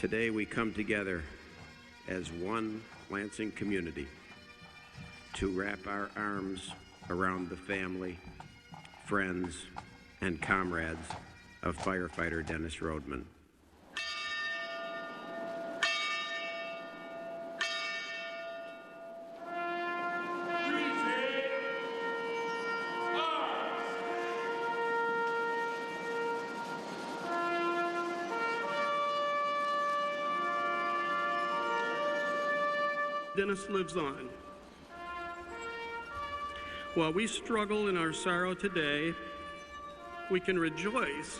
Today we come together as one Lansing community to wrap our arms around the family, friends, and comrades of firefighter Dennis Rodman. Dennis lives on. While we struggle in our sorrow today, we can rejoice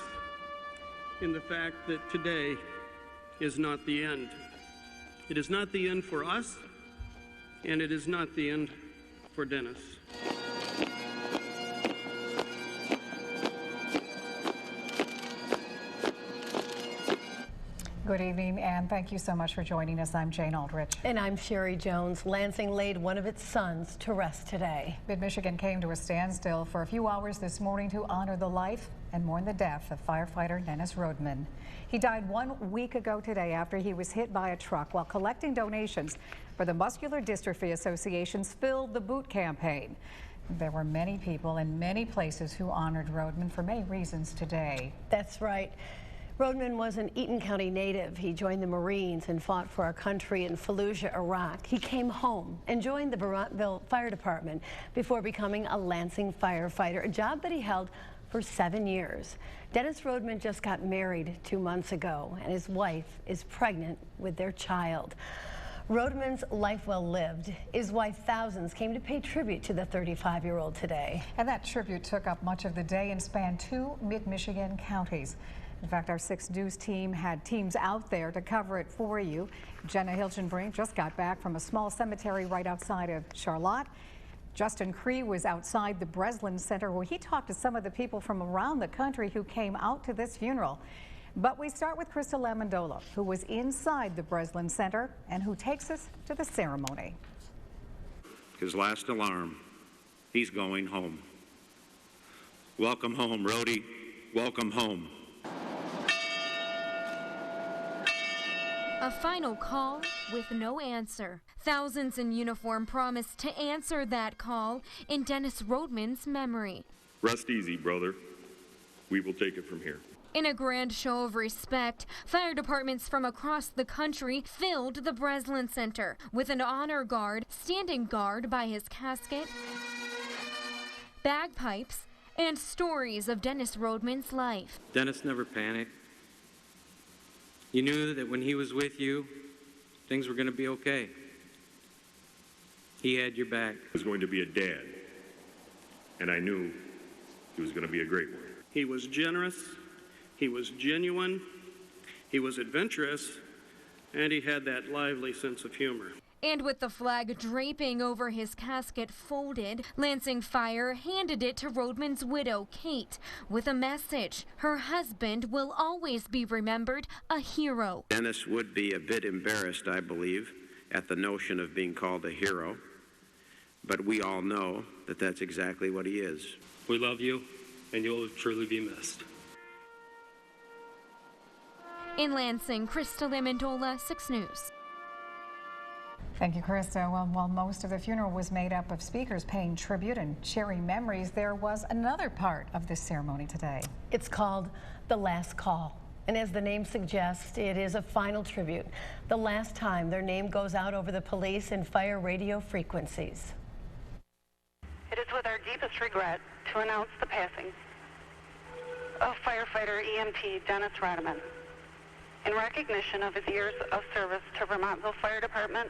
in the fact that today is not the end. It is not the end for us, and it is not the end for Dennis. Good evening, and thank you so much for joining us. I'm Jane Aldrich. And I'm Sherry Jones. Lansing laid one of its sons to rest today. Mid-Michigan came to a standstill for a few hours this morning to honor the life and mourn the death of firefighter Dennis Rodman. He died 1 week ago today after he was hit by a truck while collecting donations for the Muscular Dystrophy Association's Fill the Boot campaign. There were many people in many places who honored Rodman for many reasons today. That's right. Rodman was an Eaton County native. He joined the Marines and fought for our country in Fallujah, Iraq. He came home and joined the Vermontville Fire Department before becoming a Lansing firefighter, a job that he held for 7 years. Dennis Rodman just got married 2 months ago, and his wife is pregnant with their child. Rodman's life well lived is why thousands came to pay tribute to the 35-year-old today. And that tribute took up much of the day and spanned 2 mid-Michigan counties. In fact, our 6 News team had teams out there to cover it for you. Jenna Hilchenbrink just got back from a small cemetery right outside of Charlotte. Justin Cree was outside the Breslin Center where he talked to some of the people from around the country who came out to this funeral. But we start with Krista Lamondola, who was inside the Breslin Center and who takes us to the ceremony. His last alarm, he's going home. Welcome home, Rhodey. Welcome home. A final call with no answer. Thousands in uniform promised to answer that call in Dennis Rodman's memory. Rest easy, brother. We will take it from here. In a grand show of respect, fire departments from across the country filled the Breslin Center with an honor guard standing guard by his casket, bagpipes, and stories of Dennis Rodman's life. Dennis never panicked. You knew that when he was with you, things were going to be okay. He had your back. He was going to be a dad, and I knew he was going to be a great one. He was generous, he was genuine, he was adventurous, and he had that lively sense of humor. And with the flag draping over his casket folded, Lansing Fire handed it to Rodman's widow, Kate, with a message. Her husband will always be remembered a hero. Dennis would be a bit embarrassed, I believe, at the notion of being called a hero, but we all know that that's exactly what he is. We love you, and you'll truly be missed. In Lansing, Krista Lamondola, 6 News. Thank you, Krista. Well, while most of the funeral was made up of speakers paying tribute and sharing memories, there was another part of this ceremony today. It's called The Last Call. And as the name suggests, it is a final tribute. The last time their name goes out over the police and fire radio frequencies. It is with our deepest regret to announce the passing of firefighter EMT Dennis Rodman. In recognition of his years of service to Vermontville Fire Department,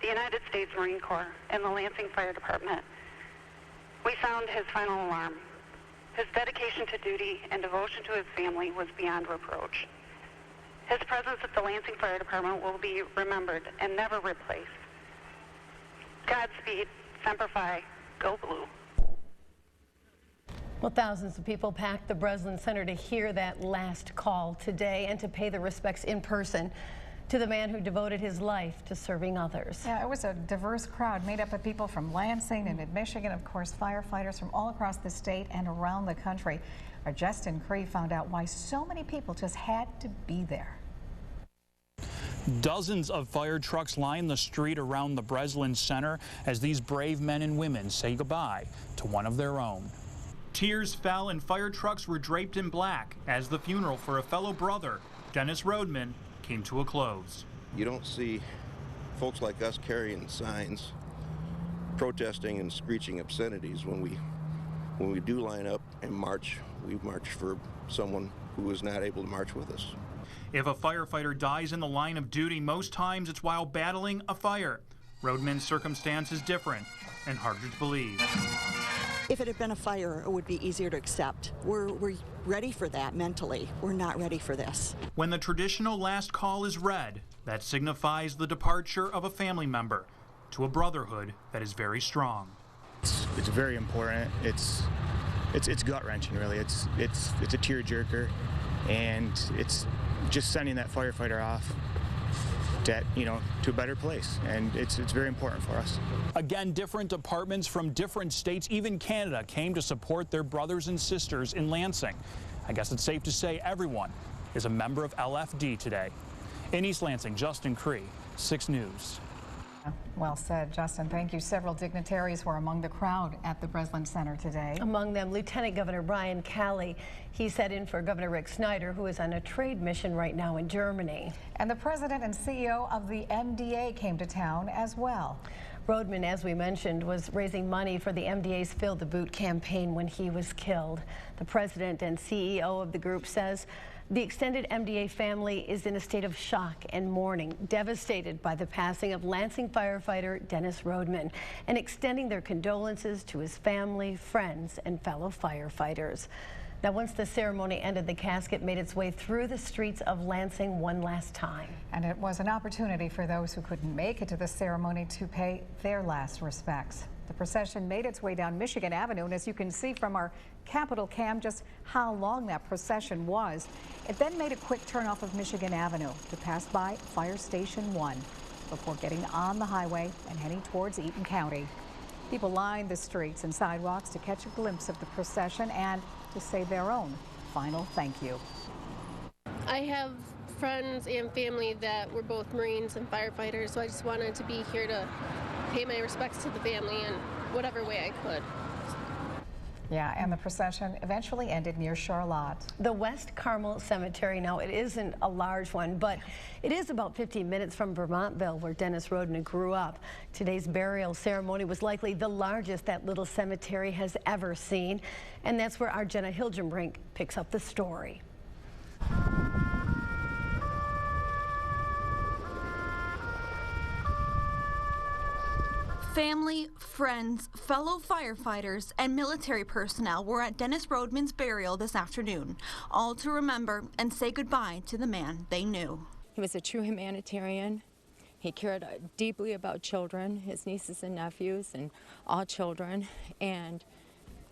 the United States Marine Corps, and the Lansing Fire Department, we sound his final alarm. His dedication to duty and devotion to his family was beyond reproach. His presence at the Lansing Fire Department will be remembered and never replaced. Godspeed, Semper Fi, go blue. Well, thousands of people packed the Breslin Center to hear that last call today and to pay the respects in person to the man who devoted his life to serving others. Yeah, it was a diverse crowd made up of people from Lansing and Mid-Michigan, of course, firefighters from all across the state and around the country. Our Justin Cree found out why so many people just had to be there. Dozens of fire trucks line the street around the Breslin Center as these brave men and women say goodbye to one of their own. Tears fell and fire trucks were draped in black as the funeral for a fellow brother, Dennis Rodman, came to a close. You don't see folks like us carrying signs, protesting and screeching obscenities. When we do line up and march, we march for someone who is not able to march with us. If a firefighter dies in the line of duty, most times it's while battling a fire. Rodman's circumstance is different and harder to believe. If it had been a fire, it would be easier to accept. We're ready for that mentally. We're not ready for this. When the traditional last call is read, that signifies the departure of a family member to a brotherhood that is very strong. It's very important. It's gut-wrenching, really. It's a tearjerker, and it's just sending that firefighter off to a better place, and it's very important for us. Again, different departments from different states, even Canada, came to support their brothers and sisters in Lansing. I guess it's safe to say everyone is a member of LFD today. In East Lansing, Justin Cree, 6 News. Well said, Justin. Thank you. Several dignitaries were among the crowd at the Breslin Center today. Among them, Lieutenant Governor Brian Calley. He sat in for Governor Rick Snyder, who is on a trade mission right now in Germany. And the president and CEO of the MDA came to town as well. Rodman, as we mentioned, was raising money for the MDA's Fill the Boot campaign when he was killed. The president and CEO of the group says the extended MDA family is in a state of shock and mourning, devastated by the passing of Lansing firefighter Dennis Rodman, and extending their condolences to his family, friends, and fellow firefighters. Now, once the ceremony ended, the casket made its way through the streets of Lansing one last time. And it was an opportunity for those who couldn't make it to the ceremony to pay their last respects. The procession made its way down Michigan Avenue, and as you can see from our Capitol cam just how long that procession was. It then made a quick turn off of Michigan Avenue to pass by Fire Station 1 before getting on the highway and heading towards Eaton County. People lined the streets and sidewalks to catch a glimpse of the procession and to say their own final thank you. I have friends and family that were both Marines and firefighters, so I just wanted to be here to pay my respects to the family in whatever way I could. Yeah, and the procession eventually ended near Charlotte. The West Carmel Cemetery, now it isn't a large one, but it is about 15 minutes from Vermontville, where Dennis Rodman grew up. Today's burial ceremony was likely the largest that little cemetery has ever seen, and that's where our Jenna Hilgenbrink picks up the story. Family, friends, fellow firefighters, and military personnel were at Dennis Rodman's burial this afternoon, all to remember and say goodbye to the man they knew. He was a true humanitarian. He cared deeply about children, his nieces and nephews, and all children, and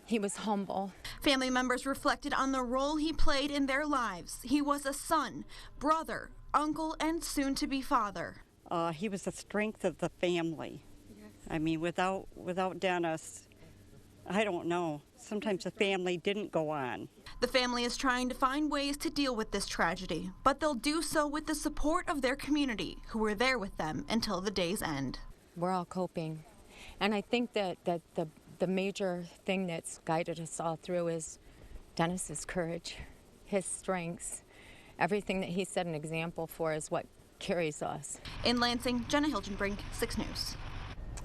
he was humble. Family members reflected on the role he played in their lives. He was a son, brother, uncle, and soon-to-be father. He was the strength of the family. I mean, without Dennis, I don't know. Sometimes the family didn't go on. The family is trying to find ways to deal with this tragedy, but they'll do so with the support of their community, who were there with them until the day's end. We're all coping. And I think that the major thing that's guided us all through is Dennis's courage, his strengths. Everything that he set an example for is what carries us. In Lansing, Jenna Hilgenbrink, 6 News.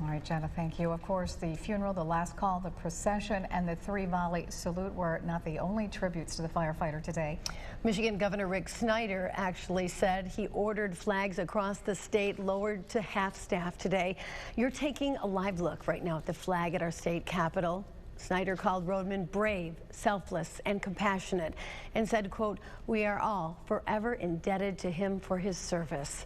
All right, Jenna, thank you. Of course, the funeral, the last call, the procession, and the 3-volley salute were not the only tributes to the firefighter today. Michigan Governor Rick Snyder actually said he ordered flags across the state lowered to half-staff today. You're taking a live look right now at the flag at our state capitol. Snyder called Rodman brave, selfless, and compassionate, and said, quote, "We are all forever indebted to him for his service."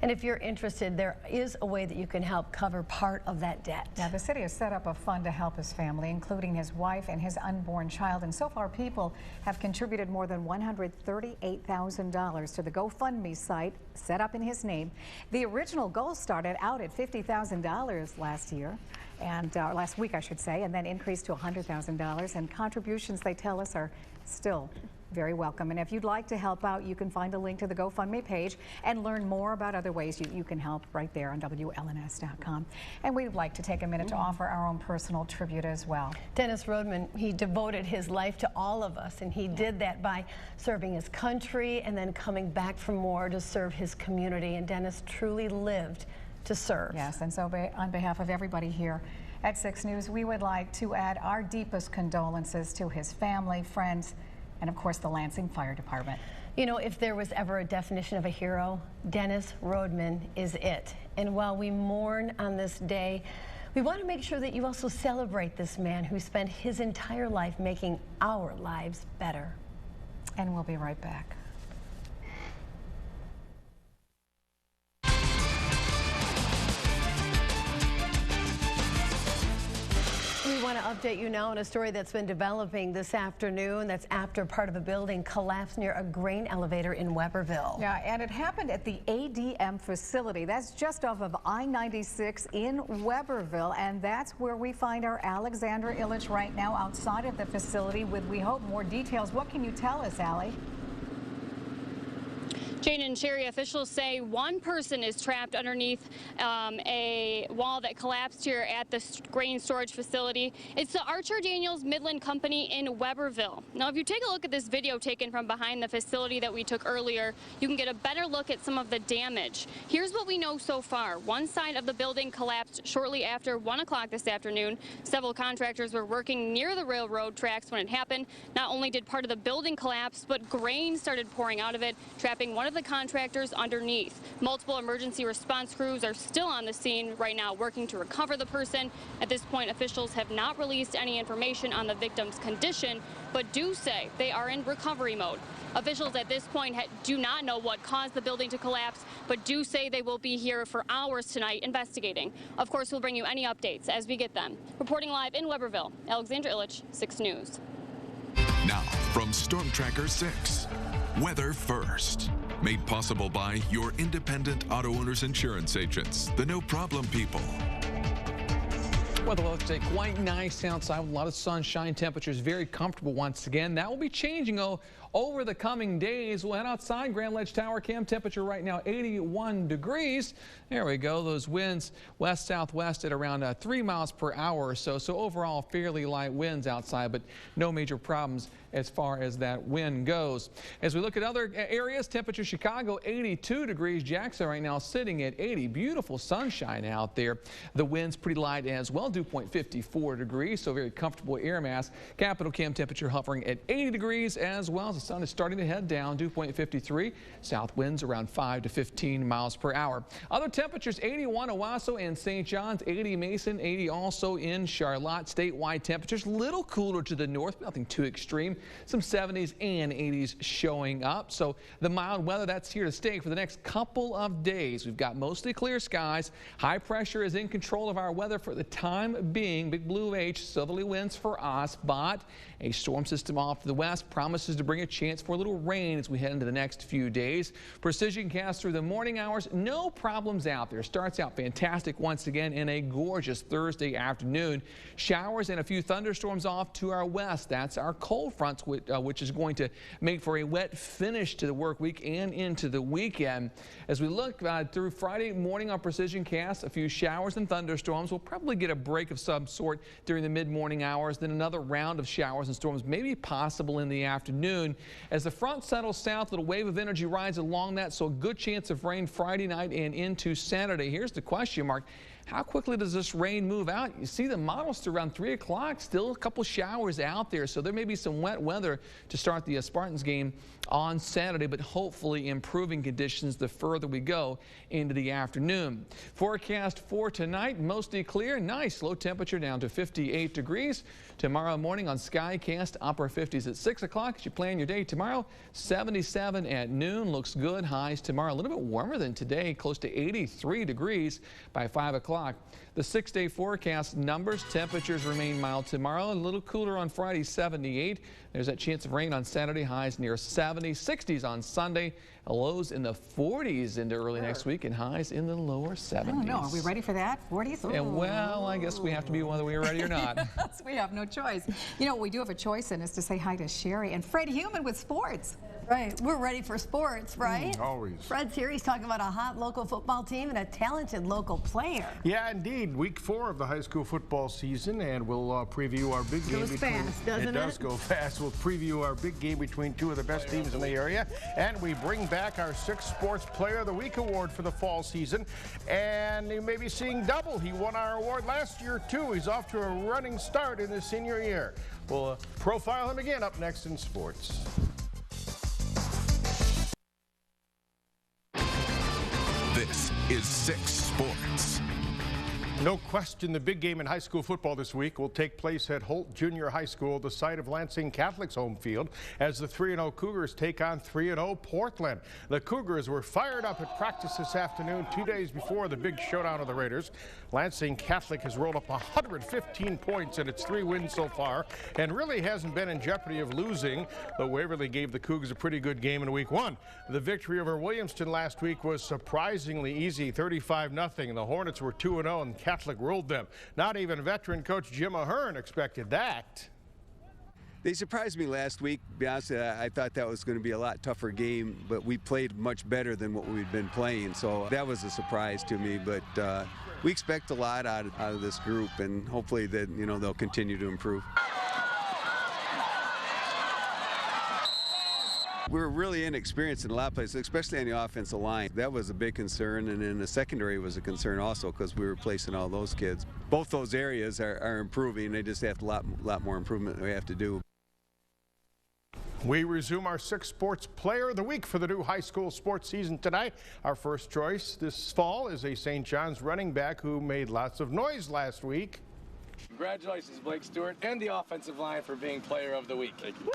And if you're interested, there is a way that you can help cover part of that debt. Now, the city has set up a fund to help his family, including his wife and his unborn child. And so far, people have contributed more than $138,000 to the GoFundMe site set up in his name. The original goal started out at $50,000 last year, and last week, I should say, and then increased to $100,000. And contributions, they tell us, are still very welcome. And if you'd like to help out, you can find a link to the GoFundMe page and learn more about other ways you can help right there on WLNS.com. And we'd like to take a minute to offer our own personal tribute as well. Dennis Rodman, he devoted his life to all of us, and he did that by serving his country and then coming back from war to serve his community. And Dennis truly lived to serve. Yes, and so on behalf of everybody here at 6 News, we would like to add our deepest condolences to his family, friends, and of course the Lansing Fire Department. You know, if there was ever a definition of a hero, Dennis Rodman is it. And while we mourn on this day, we want to make sure that you also celebrate this man who spent his entire life making our lives better. And we'll be right back. We want to update you now on a story that's been developing this afternoon. That's after part of a building collapsed near a grain elevator in Weberville. Yeah, and it happened at the ADM facility. That's just off of I-96 in Weberville, and that's where we find our Alexandra Illich right now outside of the facility with, we hope, more details. What can you tell us, Allie? Jane and Sherry, officials say one person is trapped underneath a wall that collapsed here at the grain storage facility. It's the Archer Daniels Midland Company in Weberville. Now, if you take a look at this video taken from behind the facility that we took earlier, you can get a better look at some of the damage. Here's what we know so far. One side of the building collapsed shortly after 1 o'clock this afternoon. Several contractors were working near the railroad tracks when it happened. Not only did part of the building collapse, but grain started pouring out of it, trapping one of the contractors underneath. Multiple emergency response crews are still on the scene right now working to recover the person. At this point, officials have not released any information on the victim's condition, but do say they are in recovery mode. Officials at this point do not know what caused the building to collapse, but do say they will be here for hours tonight investigating. Of course, we'll bring you any updates as we get them. Reporting live in Weberville, Alexandra Illich, 6 News. Now, from Storm Tracker 6, Weather First. Made possible by your independent auto owners insurance agents, the No Problem people. Weather will stay quite nice outside with a lot of sunshine. Temperatures very comfortable once again. That will be changing over the coming days. We'll head outside. Grand Ledge Tower cam temperature right now 81 degrees. There we go. Those winds west-southwest at around 3 miles per hour or so. So overall fairly light winds outside, but no major problems as far as that wind goes. As we look at other areas, temperature Chicago 82 degrees. Jackson right now sitting at 80. Beautiful sunshine out there. The wind's pretty light as well. Dew point 54 degrees, so very comfortable air mass. Capital cam temperature hovering at 80 degrees as well. The sun is starting to head down. Dew point 53. South winds around 5 to 15 miles per hour. Other temperatures 81 Owasso and St. John's, 80 Mason, 80 also in Charlotte. Statewide temperatures a little cooler to the north, nothing too extreme. Some 70s and 80s showing up. So the mild weather, that's here to stay for the next couple of days. We've got mostly clear skies. High pressure is in control of our weather for the time being. Big Blue H, southerly winds for us, but a storm system off to the west promises to bring a chance for a little rain as we head into the next few days. Precision cast through the morning hours, no problems out there. Starts out fantastic once again in a gorgeous Thursday afternoon. Showers and a few thunderstorms off to our west. That's our cold front, which is going to make for a wet finish to the work week and into the weekend. As we look through Friday morning on Precision Cast, a few showers and thunderstorms. We'll probably get a break of some sort during the mid-morning hours, then another round of showers and storms may be possible in the afternoon. As the front settles south, a little wave of energy rides along that, so a good chance of rain Friday night and into Saturday. Here's the question mark. How quickly does this rain move out? You see the models to around 3 o'clock, still a couple showers out there, so there may be some wet weather to start the Spartans game on Saturday, but hopefully improving conditions the further we go into the afternoon. Forecast for tonight, mostly clear, nice low temperature down to 58 degrees. Tomorrow morning on Skycast, upper 50s at 6 o'clock. As you plan your day tomorrow, 77 at noon, looks good. Highs tomorrow a little bit warmer than today, close to 83 degrees by 5 o'clock. o'clock. The 6-day forecast numbers: temperatures remain mild tomorrow, a little cooler on Friday, 78. There's that chance of rain on Saturday, highs near 70, 60s on Sunday, lows in the 40s into early next week, and highs in the lower 70s. I don't know. Are we ready for that? 40s? And well, I guess we have to be whether we are ready or not. Yes, we have no choice. You know, what we do have a choice in is to say hi to Sherry and Fred Human with sports. Right, we're ready for sports, right? Always. Fred's here. He's talking about a hot local football team and a talented local player. Yeah, indeed. Week 4 of the high school football season, and we'll preview our big game. Goes fast, doesn't it? It does go fast. We'll preview our big game between two of the best teams in the area, and we bring back our 6th Sports Player of the Week award for the fall season. And you may be seeing double. He won our award last year, too. He's off to a running start in his senior year. We'll profile him again up next in sports. This is 6 Sports. No question, the big game in high school football this week will take place at Holt Junior High School, the site of Lansing Catholic's home field, as the 3-0 Cougars take on 3-0 Portland. The Cougars were fired up at practice this afternoon, 2 days before the big showdown of the Raiders. Lansing Catholic has rolled up 115 points in its 3 wins so far and really hasn't been in jeopardy of losing, though Waverly gave the Cougars a pretty good game in week 1. The victory over Williamston last week was surprisingly easy, 35-0. The Hornets were 2-0 and Catholic ruled them. Not even veteran coach Jim Ahern expected that. They surprised me last week. To be honest, I thought that was going to be a lot tougher game, but we played much better than what we'd been playing, so that was a surprise to me. But we expect a lot out of this group, and hopefully that, you know, they'll continue to improve. We're really inexperienced in a lot of places, especially on the offensive line. That was a big concern, and then the secondary was a concern also because we were replacing all those kids. Both those areas are improving. They just have a lot more improvement we have to do. We resume our 6 Sports Player of the Week for the new high school sports season tonight. Our first choice this fall is a St. John's running back who made lots of noise last week. Congratulations, Blake Stewart and the offensive line for being Player of the Week. Thank you.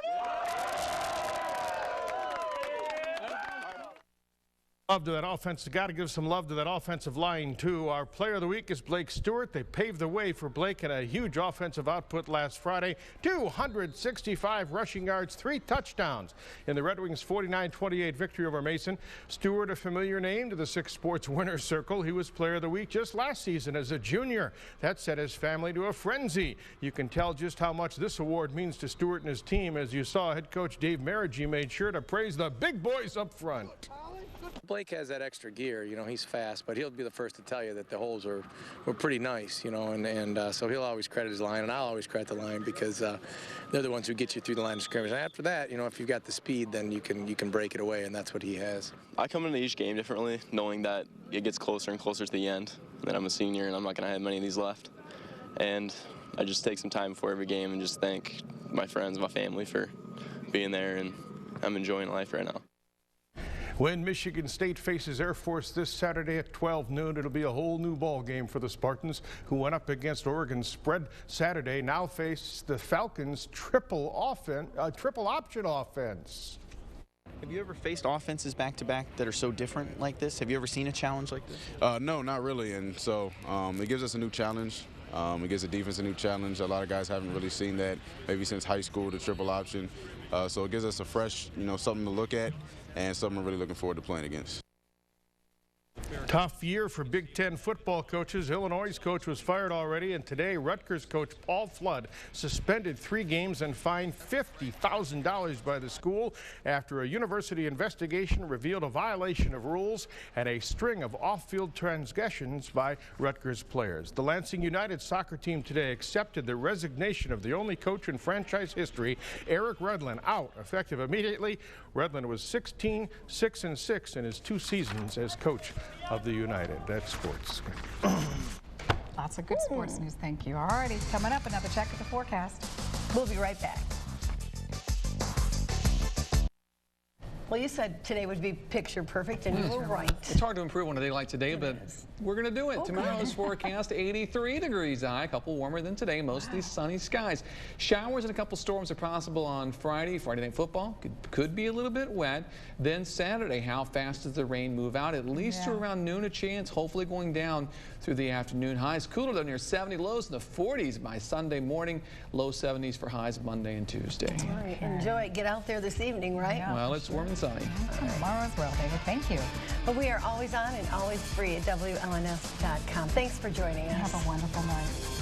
Love to that offense. Got to give some love to that offensive line, too. Our Player of the Week is Blake Stewart. They paved the way for Blake in a huge offensive output last Friday. 265 rushing yards, 3 touchdowns in the Red Wings' 49-28 victory over Mason. Stewart, a familiar name to the 6 Sports Winners Circle. He was Player of the Week just last season as a junior. That set his family to a frenzy. You can tell just how much this award means to Stewart and his team. As you saw, head coach Dave Merrigy made sure to praise the big boys up front. Blake has that extra gear, you know, he's fast, but he'll be the first to tell you that the holes were pretty nice, you know, and so he'll always credit his line, and I'll always credit the line because they're the ones who get you through the line of scrimmage. And after that, you know, if you've got the speed, then you can break it away, and that's what he has. I come into each game differently, knowing that it gets closer and closer to the end, and that I'm a senior and I'm not going to have many of these left. And I just take some time before every game and just thank my friends, my family for being there, and I'm enjoying life right now. When Michigan State faces Air Force this Saturday at 12 noon, it'll be a whole new ball game for the Spartans, who went up against Oregon's spread Saturday, now face the Falcons' triple option offense. Have you ever faced offenses back-to-back that are so different like this? Have you ever seen a challenge like this? No, not really, and so it gives us a new challenge. It gives the defense a new challenge. A lot of guys haven't really seen that maybe since high school, the triple option. So it gives us a fresh, you know, something to look at and something we're really looking forward to playing against. Tough year for Big Ten football coaches. Illinois' coach was fired already, and today Rutgers coach Paul Flood suspended 3 games and fined $50,000 by the school after a university investigation revealed a violation of rules and a string of off-field transgressions by Rutgers players. The Lansing United soccer team today accepted the resignation of the only coach in franchise history, Eric Redlin, out effective immediately. Redlin was 16-6-6 in his 2 seasons as coach of the United. That's sports. Lots of good sports news. Thank you. All righty, coming up, another check at the forecast. We'll be right back. Well, you said today would be picture perfect, and you were right. It's hard to improve on a day like today, but we're going to do it. Okay. Tomorrow's forecast, 83 degrees high, a couple warmer than today, mostly sunny skies. Showers and a couple storms are possible on Friday. Friday Night Football could be a little bit wet. Then Saturday, how fast does the rain move out? At least to around noon a chance, hopefully going down through the afternoon. Highs cooler down near 70, lows in the 40s by Sunday morning. Low 70s for highs Monday and Tuesday. All right, enjoy it. Get out there this evening, right? Yeah, well, it's warm and sunny. Tomorrow as well, David. Thank you. But we are always on and always free at WLNS.com. Thanks for joining us. Have a wonderful night.